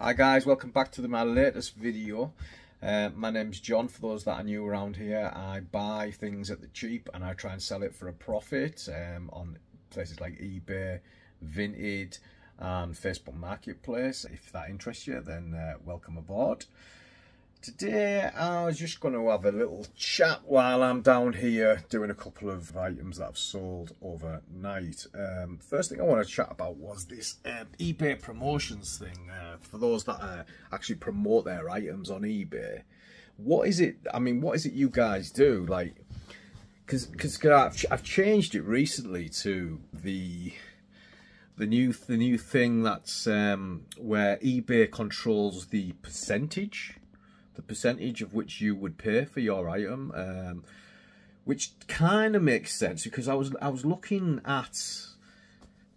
Hi guys, welcome back to my latest video. My name's John. For those that are new around here, I buy things at the cheap and I try and sell it for a profit on places like eBay, Vinted and Facebook Marketplace. If that interests you, then welcome aboard. Today I was just going to have a little chat while I'm down here doing a couple of items that I've sold overnight. First thing I want to chat about was this eBay promotions thing. For those that actually promote their items on eBay, what is it? I mean, what is it you guys do? Like, because I've changed it recently to the new thing that's where eBay controls the percentage of which you would pay for your item, which kind of makes sense because I was looking at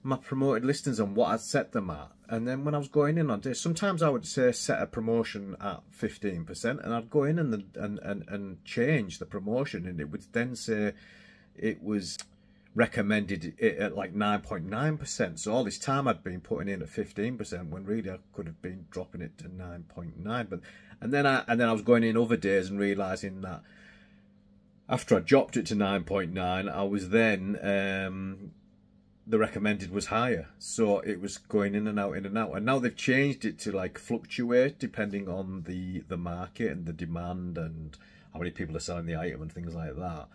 my promoted listings and what I'd set them at, and then when I was going in on this, sometimes I would say set a promotion at 15%, and I'd go in and change the promotion, and it would then say it was recommended at like 9.9%. So all this time I'd been putting in at 15% when really I could have been dropping it to 9.9. But and then I was going in other days and realizing that after I dropped it to 9.9, I was then the recommended was higher, so it was going in and out, and now they've changed it to like fluctuate depending on the market and the demand and how many people are selling the item and things like that.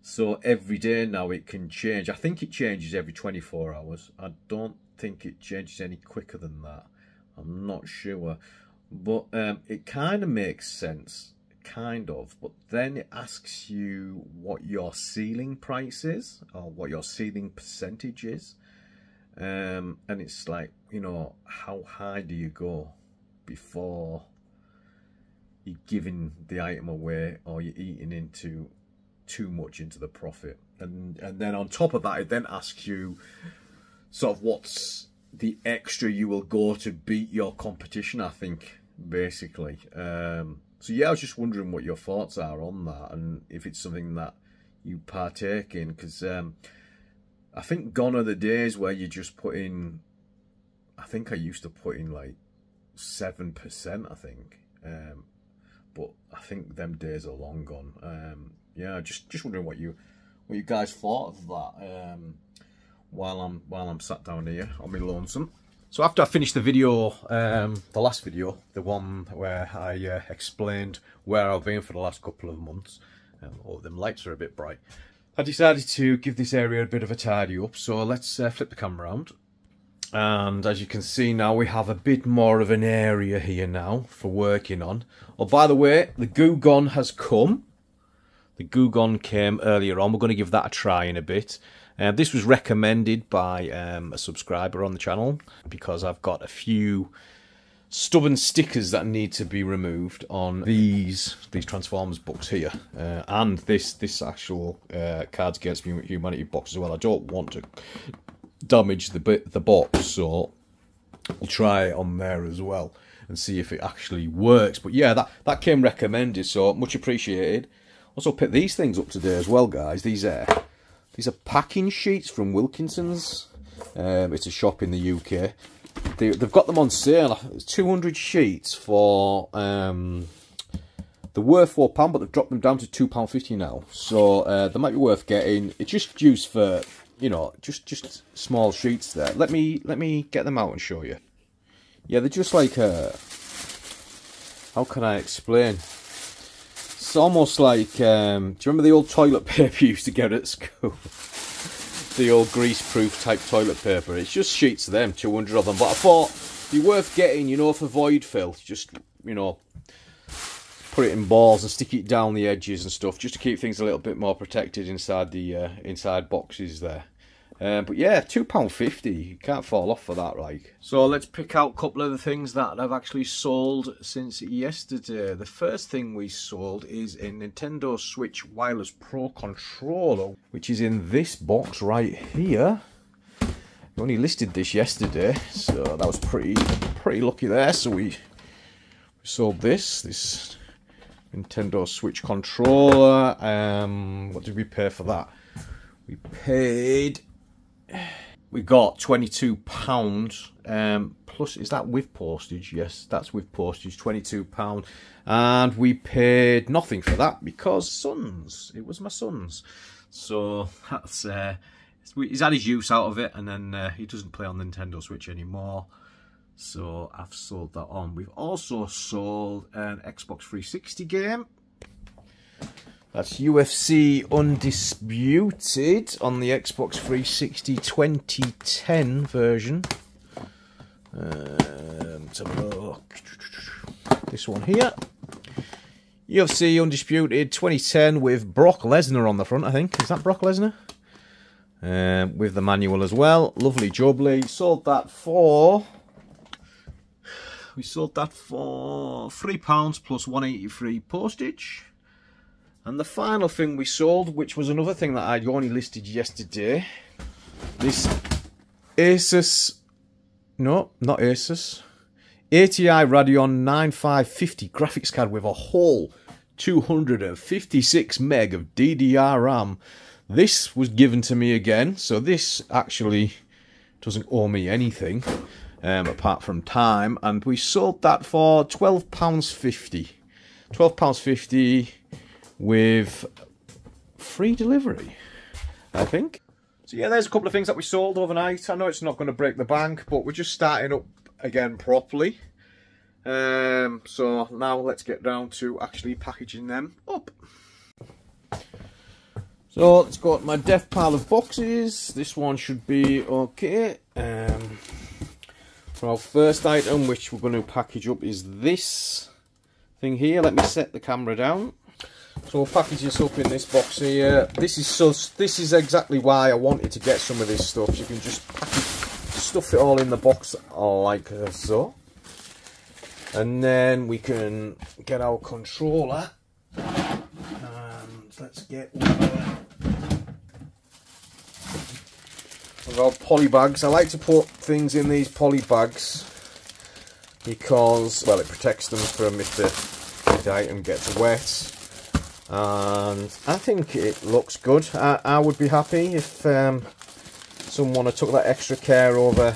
So every day now it can change. I think it changes every 24 hours. I don't think it changes any quicker than that. I'm not sure. But it kind of makes sense, kind of. But then it asks you what your ceiling price is, or what your ceiling percentage is. And it's like, you know, how high do you go before you're giving the item away or you're eating into too much into the profit? And then on top of that, it then asks you sort of what's the extra you will go to beat your competition, I think, basically. So yeah, I was just wondering what your thoughts are on that, and if it's something that you partake in, because I think gone are the days where you just put in, I think I used to put in like 7%, I think, but I think them days are long gone. Yeah, just wondering what you guys thought of that while I'm sat down here on my lonesome. So after I finished the video, the last video, the one where I explained where I've been for the last couple of months, oh, them lights are a bit bright, I decided to give this area a bit of a tidy up. So let's flip the camera around. And as you can see now, we have a bit more of an area here now for working on. Oh, by the way, the Goo Gone has come. The Goo Gone came earlier on. We're going to give that a try in a bit. This was recommended by a subscriber on the channel because I've got a few stubborn stickers that need to be removed on these Transformers books here, and this actual Cards Against Humanity box as well. I don't want to damage the box, so I'll try it on there as well and see if it actually works. But yeah, that came recommended, so much appreciated. Also picked these things up today as well, guys. These are packing sheets from Wilkinson's. It's a shop in the UK. They've got them on sale. It's 200 sheets for they're worth £4, but they've dropped them down to £2.50 now. So they might be worth getting. It's just used for, you know, just small sheets there. Let me get them out and show you. Yeah, they're just like how can I explain? It's almost like, do you remember the old toilet paper you used to get at school? The old grease-proof type toilet paper. It's just sheets of them, 200 of them. But I thought it'd be worth getting, you know, for void fill. Just, you know, put it in balls and stick it down the edges and stuff, just to keep things a little bit more protected inside the inside boxes there. But yeah, £2.50, you can't fall off for that, like. So let's pick out a couple of the things that I've actually sold since yesterday. The first thing we sold is a Nintendo Switch Wireless Pro controller, which is in this box right here. We only listed this yesterday, so that was pretty lucky there. So we sold this Nintendo Switch controller. What did we pay for that? We paid we got £22 plus. Is that with postage? Yes, that's with postage. £22, and we paid nothing for that because sons. It was my son's, so that's he's had his use out of it, and then he doesn't play on Nintendo Switch anymore. So I've sold that on. We've also sold an Xbox 360 game. That's UFC Undisputed on the Xbox 360 2010 version. Let's have a look. This one here. UFC Undisputed 2010 with Brock Lesnar on the front, I think. Is that Brock Lesnar? With the manual as well. Lovely jubbly. Sold that for... We sold that for £3 plus £1.83 postage. And the final thing we sold, which was another thing that I'd only listed yesterday, this Asus, no, not Asus, ATI Radeon 9550 graphics card with a whole 256 meg of DDR RAM. This was given to me again, so this actually doesn't owe me anything apart from time, and we sold that for £12.50. £12.50 with free delivery, I think. So yeah, there's a couple of things that we sold overnight. I know it's not going to break the bank, but we're just starting up again properly. So now let's get down to actually packaging them up. So let's go to my death pile of boxes. This one should be okay. For our first item, which we're going to package up, is this thing here. Let me set the camera down. So we'll package this up in this box here. This is exactly why I wanted to get some of this stuff. You can just stuff it all in the box like so. And then we can get our controller. And let's get our poly bags. I like to put things in these poly bags because, well, it protects them from if the item gets wet. And I think it looks good. I would be happy if someone had took that extra care over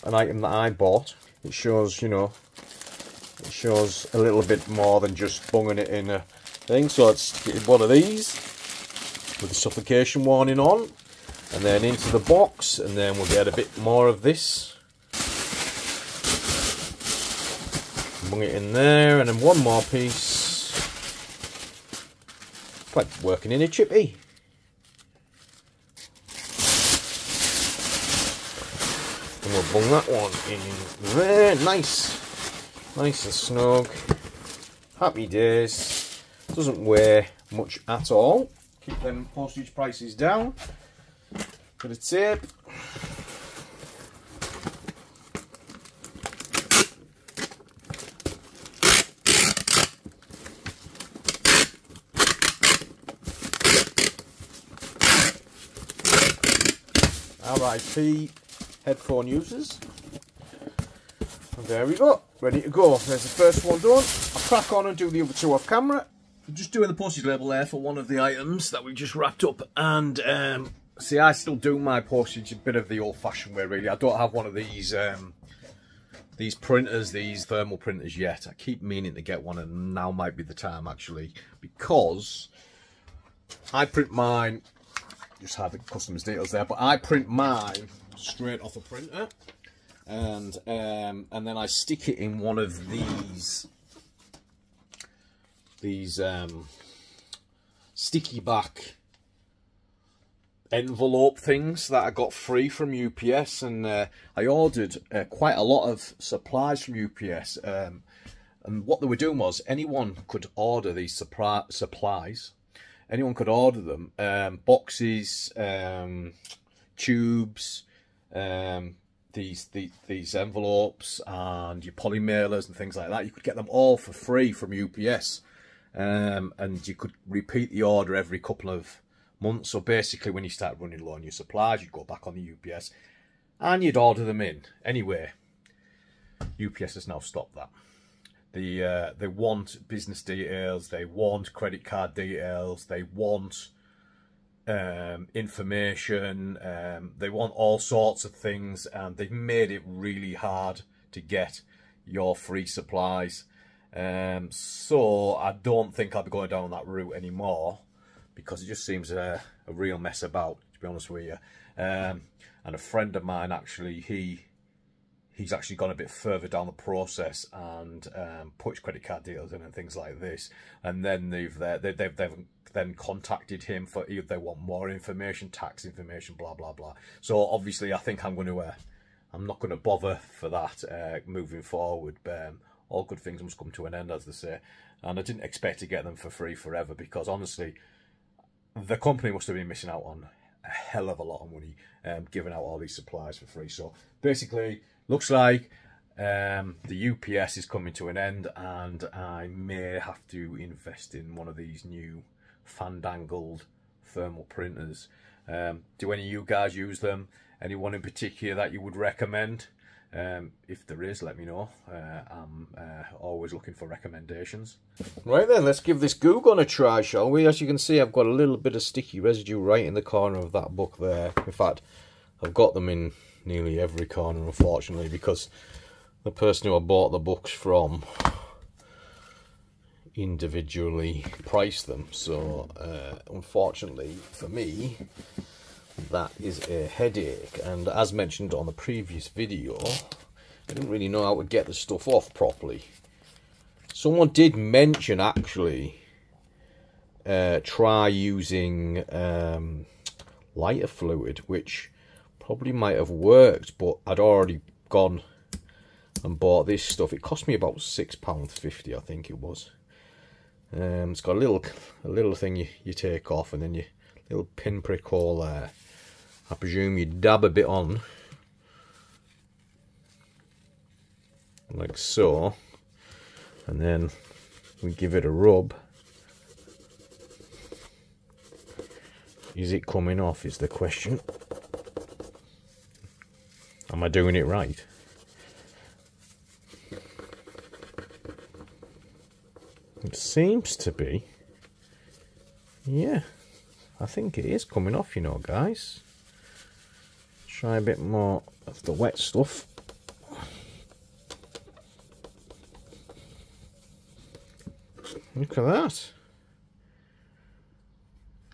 an item that I bought. It shows, you know, it shows a little bit more than just bunging it in a thing. So let's get one of these with the suffocation warning on, and then into the box, and then we'll get a bit more of this. Bung it in there, and then one more piece. Like working in a chippy. And we'll bung that one in there. Nice. Nice and snug. Happy days. Doesn't weigh much at all. Keep them postage prices down. Bit of tape. RIP headphone users. And there we go, ready to go. There's the first one done. I'll crack on and do the other two off camera. I'm just doing the postage label there for one of the items that we just wrapped up, and see, I still do my postage a bit of the old-fashioned way, really. I don't have one of these printers, these thermal printers yet. I keep meaning to get one, and now might be the time actually, because I print mine. Just had the customer's details there, but I print mine straight off a printer, and then I stick it in one of these sticky back envelope things that I got free from UPS, and I ordered quite a lot of supplies from UPS, and what they were doing was anyone could order these supplies. Anyone could order them, boxes, tubes, these envelopes, and your poly mailers and things like that. You could get them all for free from UPS, and you could repeat the order every couple of months. So basically, when you start running low on your supplies, you'd go back on the UPS and you'd order them in. Anyway, UPS has now stopped that. They want business details, they want credit card details, they want information, they want all sorts of things, and they've made it really hard to get your free supplies. So I don't think I'll be going down that route anymore, because it just seems a real mess about, to be honest with you. And a friend of mine, actually, he's actually gone a bit further down the process and put his credit card details in and things like this, and then they've then contacted him for if they want more information, tax information, blah blah blah. So obviously I think I'm not going to bother for that moving forward. All good things must come to an end, as they say, and I didn't expect to get them for free forever, because honestly the company must have been missing out on a hell of a lot of money giving out all these supplies for free. So basically, looks like the UPS is coming to an end, and I may have to invest in one of these new fandangled thermal printers. Do any of you guys use them? Anyone in particular that you would recommend? If there is, let me know. I'm always looking for recommendations. Right then, let's give this goo gun a try, shall we? As you can see, I've got a little bit of sticky residue right in the corner of that book there. In fact, I've got them in nearly every corner, unfortunately, because the person who I bought the books from individually priced them. So unfortunately for me, that is a headache. And as mentioned on the previous video, I didn't really know how to get the stuff off properly. Someone did mention, actually, try using lighter fluid, which probably might have worked, but I'd already gone and bought this stuff. It cost me about £6.50, I think it was. It's got a little thing you take off, and then your little pinprick hole there. I presume you dab a bit on, like so, and then we give it a rub. Is it coming off, is the question. Am I doing it right? It seems to be. Yeah, I think it is coming off, you know, guys. Try a bit more of the wet stuff. Look at that.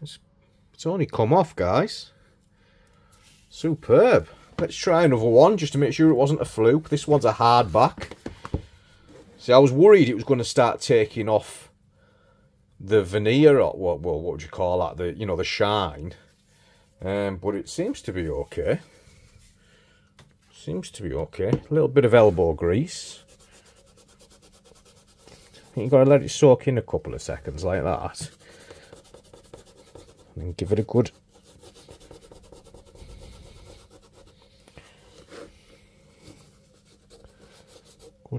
It's only come off, guys. Superb. Let's try another one just to make sure it wasn't a fluke. This one's a hardback. See, I was worried it was going to start taking off the veneer, or what would you call that? The shine. But it seems to be okay. Seems to be okay. A little bit of elbow grease. I think you've got to let it soak in a couple of seconds like that. And then give it a good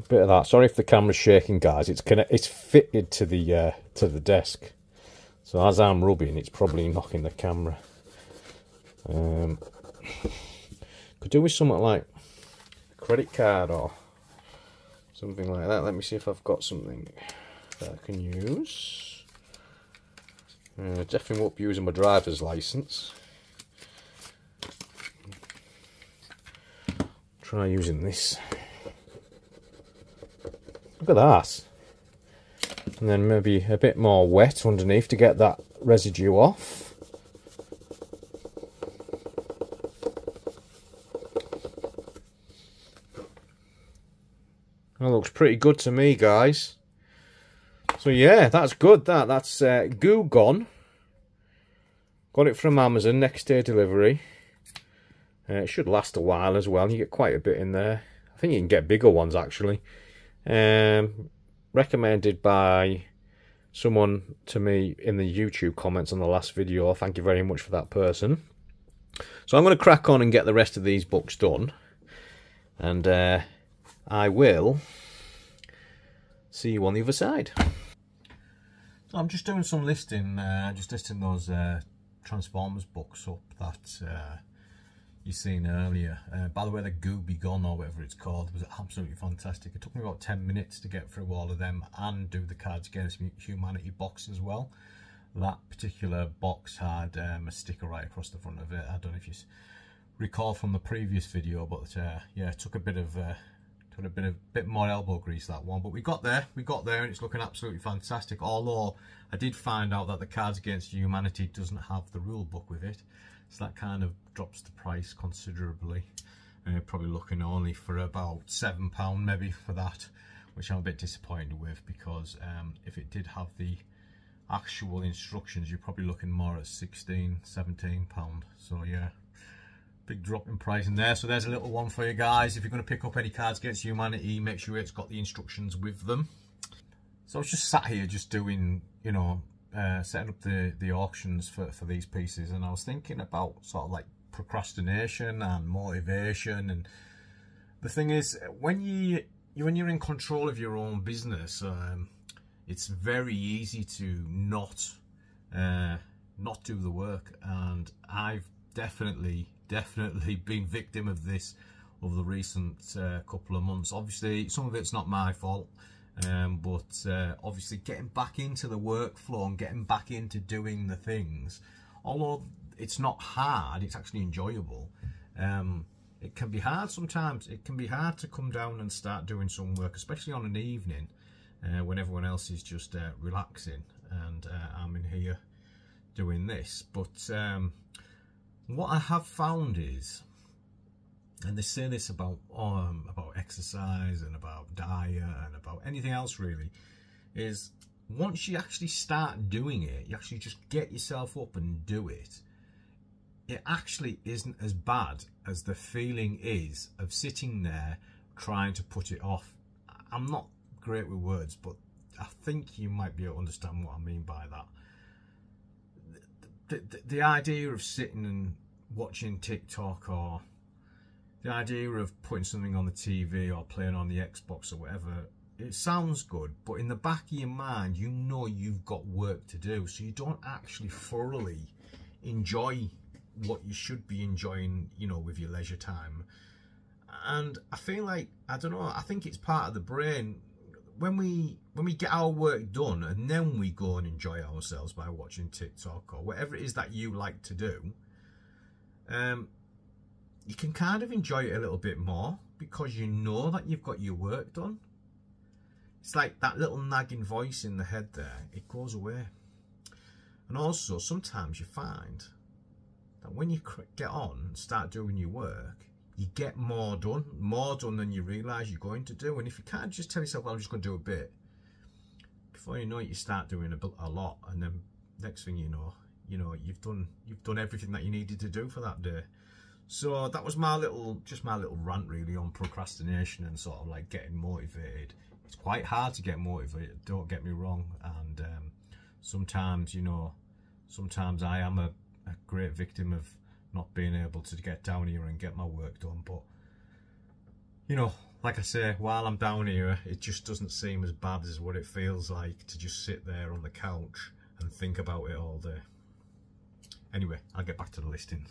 bit of that. Sorry if the camera's shaking, guys. It's fitted to the desk, so as I'm rubbing, it's probably knocking the camera. Could do with something like a credit card or something like that. Let me see if I've got something that I can use. Definitely won't be using my driver's license. Try using this. Look at that. And then maybe a bit more wet underneath to get that residue off. That looks pretty good to me, guys. So yeah, that's good. That's goo gone. Got it from Amazon, next day delivery. It should last a while as well. You get quite a bit in there. I think you can get bigger ones, actually. Recommended by someone to me in the YouTube comments on the last video. Thank you very much for that person. So I'm going to crack on and get the rest of these books done, and I will see you on the other side. So I'm just doing some listing, just listing those Transformers books up that you seen earlier. By the way, the Goo Be Gone, or whatever it's called, was absolutely fantastic. It took me about 10 minutes to get through all of them and do the Cards Against Humanity box as well. that particular box had a sticker right across the front of it. I don't know if you recall from the previous video, but yeah, it took a bit more elbow grease, that one, but we got there, and it's looking absolutely fantastic. Although I did find out that the Cards Against Humanity doesn't have the rule book with it, so that kind of drops the price considerably. Probably looking only for about £7 maybe for that, which I'm a bit disappointed with, because if it did have the actual instructions, you're probably looking more at £16–17. So yeah, big drop in price in there. So there's a little one for you guys. If you're going to pick up any Cards Against Humanity, make sure it's got the instructions with them. So I was just sat here just doing, you know, setting up the auctions for these pieces, and I was thinking about sort of like procrastination and motivation. And the thing is, when you're in control of your own business, it's very easy to not do the work, and I've definitely been victim of this over the recent couple of months. Obviously some of it's not my fault, but obviously getting back into the workflow and getting back into doing the things, although it's not hard, it's actually enjoyable. It can be hard sometimes. It can be hard to come down and start doing some work, especially on an evening when everyone else is just relaxing, and I'm in here doing this. But what I have found is, and they say this about exercise and about diet and about anything else really, is once you actually start doing it, you actually just get yourself up and do it, it actually isn't as bad as the feeling is of sitting there trying to put it off. I'm not great with words, but I think you might be able to understand what I mean by that. The idea of sitting and watching TikTok, or the idea of putting something on the TV or playing on the Xbox or whatever, it sounds good, but in the back of your mind, you know you've got work to do, so you don't actually thoroughly enjoy what you should be enjoying, you know, with your leisure time. And I feel like, I don't know, I think it's part of the brain. When we get our work done and then we go and enjoy ourselves by watching TikTok or whatever it is that you like to do, you can kind of enjoy it a little bit more because you know that you've got your work done. It's like that little nagging voice in the head there, it goes away. And also sometimes you find that when you get on and start doing your work, you get more done than you realise you're going to do. And if you can't just tell yourself, well, I'm just going to do a bit, before you know it, you start doing a lot, and then next thing you know, you've done everything that you needed to do for that day. So that was my little rant really on procrastination and sort of like getting motivated. It's quite hard to get motivated, don't get me wrong, and sometimes, you know, sometimes I am a great victim of not being able to get down here and get my work done. But you know, like I say, while I'm down here, it just doesn't seem as bad as what it feels like to just sit there on the couch and think about it all day. Anyway, I'll get back to the listings.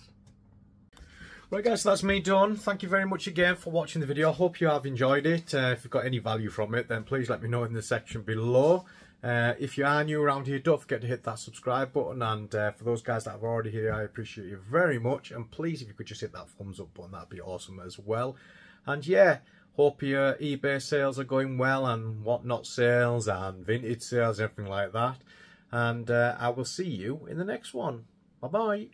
Right guys, so that's me done. Thank you very much again for watching the video. I hope you have enjoyed it. If you've got any value from it, then please let me know in the section below. If you are new around here, don't forget to hit that subscribe button, and for those guys that are already here, I appreciate you very much. And please, if you could just hit that thumbs up button, that'd be awesome as well. And yeah, hope your eBay sales are going well, and whatnot sales and vintage sales, everything like that. And I will see you in the next one. Bye bye.